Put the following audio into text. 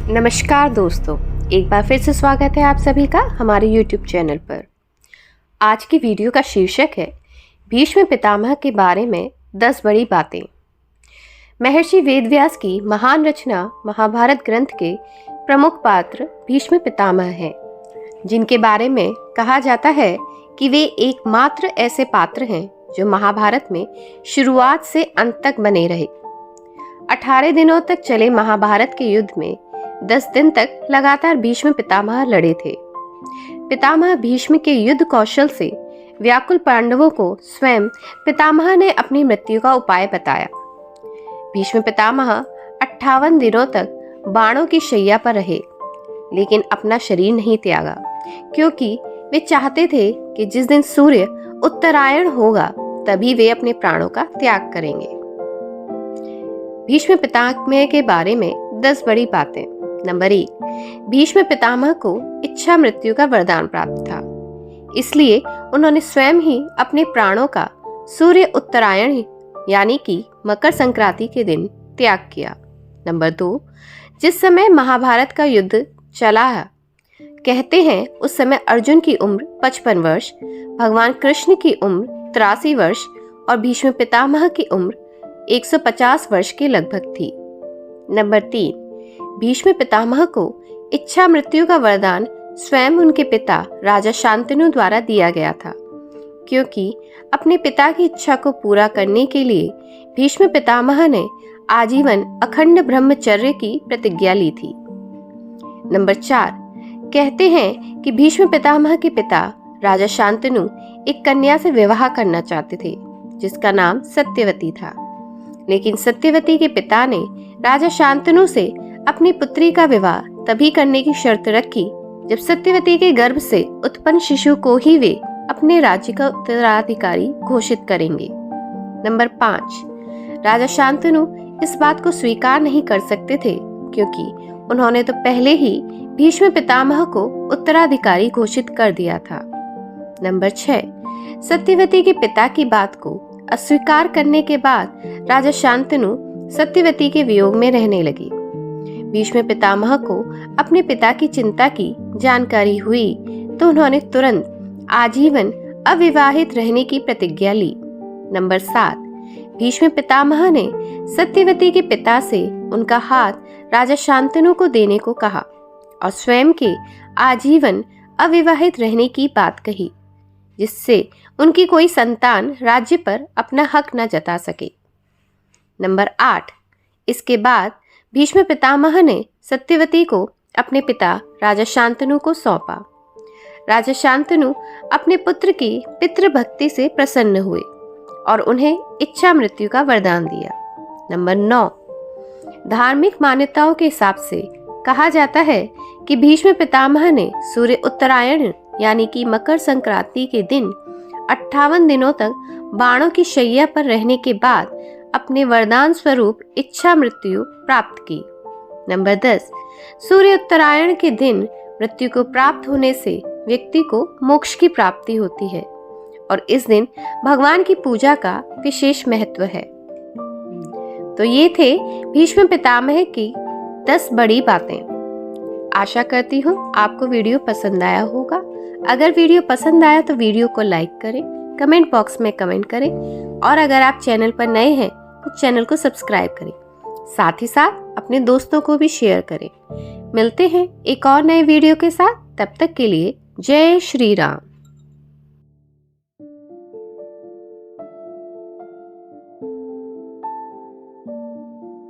नमस्कार दोस्तों, एक बार फिर से स्वागत है आप सभी का हमारे YouTube चैनल पर। आज की वीडियो का शीर्षक है भीष्म पितामह के बारे में 10 बड़ी बातें। महर्षि वेदव्यास की महान रचना महाभारत ग्रंथ के प्रमुख पात्र भीष्म पितामह हैं, जिनके बारे में कहा जाता है कि वे एकमात्र ऐसे पात्र हैं जो महाभारत में शुरुआत से अंत तक बने रहे। 18 दिनों तक चले महाभारत के युद्ध में 10 दिन तक लगातार भीष्म पितामह लड़े थे। पितामह भीष्म के युद्ध कौशल से व्याकुल पांडवों को स्वयं पितामह ने अपनी मृत्यु का उपाय बताया। भीष्म पितामह 58 दिनों तक बाणों की शैया पर रहे, लेकिन अपना शरीर नहीं त्यागा, क्योंकि वे चाहते थे कि जिस दिन सूर्य उत्तरायण होगा तभी वे अपने प्राणों का त्याग करेंगे। भीष्म पितामह के बारे में 10 बड़ी बातें। नंबर 1, भीष्म पितामह को इच्छा मृत्यु का वरदान प्राप्त था, इसलिए उन्होंने स्वयं ही अपने प्राणों का सूर्य उत्तरायण यानी कि मकर संक्रांति के दिन त्याग किया। नंबर 2, जिस समय महाभारत का युद्ध चला है, कहते हैं उस समय अर्जुन की उम्र 55 वर्ष, भगवान कृष्ण की उम्र 83 वर्ष और भीष्म पितामह की उम्र 150 वर्ष के लगभग थी। नंबर 3, भीष्म पितामह को इच्छा मृत्यु का वरदान स्वयं उनके पिता राजा शांतनु द्वारा दिया गया था, क्योंकि अपने पिता की इच्छा को पूरा करने के लिए भीष्म पितामह ने आजीवन अखंड ब्रह्मचर्य की प्रतिज्ञा ली थी। नंबर 4, कहते हैं कि भीष्म पितामह के पिता राजा शांतनु एक कन्या से विवाह करना चाहते थे, जिसका नाम सत्यवती था, लेकिन सत्यवती के पिता ने राजा शांतनु से अपनी पुत्री का विवाह तभी करने की शर्त रखी जब सत्यवती के गर्भ से उत्पन्न शिशु को ही वे अपने राज्य का उत्तराधिकारी घोषित करेंगे। नंबर 5, राजा शांतनु इस बात को स्वीकार नहीं कर सकते थे, क्योंकि उन्होंने तो पहले ही भीष्म पितामह को उत्तराधिकारी घोषित कर दिया था। नंबर 6, सत्यवती के पिता की बात को अस्वीकार करने के बाद राजा शांतनु सत्यवती के वियोग में रहने लगे। भीष्म पितामह को अपने पिता की चिंता की जानकारी हुई तो उन्होंने तुरंत आजीवन अविवाहित रहने की प्रतिज्ञा ली। नंबर 7, भीष्म पितामह ने सत्यवती के पिता से उनका हाथ राजा शांतनु को देने को कहा और स्वयं के आजीवन अविवाहित रहने की बात कही, जिससे उनकी कोई संतान राज्य पर अपना हक न जता सके। नंबर 8, इसके बाद भीष्म पितामह ने सत्यवती को अपने पिता राजा शांतनु को सौंपा। राजा शांतनु अपने पुत्र की पितृभक्ति से प्रसन्न हुए और उन्हें इच्छा मृत्यु का वरदान दिया। नंबर 9, धार्मिक मान्यताओं के हिसाब से कहा जाता है कि भीष्म पितामह ने सूर्य उत्तरायण यानी कि मकर संक्रांति के दिन 58 दिनों तक बाणों की शैया पर रहने के बाद अपने वरदान स्वरूप इच्छा मृत्यु प्राप्त की। नंबर 10, सूर्य उत्तरायण के दिन मृत्यु को प्राप्त होने से व्यक्ति को मोक्ष की प्राप्ति होती है और इस दिन भगवान की पूजा का विशेष महत्व है। तो ये थे भीष्म पितामह की 10 बड़ी बातें। आशा करती हूँ आपको वीडियो पसंद आया होगा। अगर वीडियो पसंद आया तो वीडियो को लाइक करें, कमेंट बॉक्स में कमेंट करें और अगर आप चैनल पर नए हैं तो चैनल को सब्सक्राइब करें। साथ ही साथ अपने दोस्तों को भी शेयर करें। मिलते हैं एक और नए वीडियो के साथ, तब तक के लिए जय श्री राम।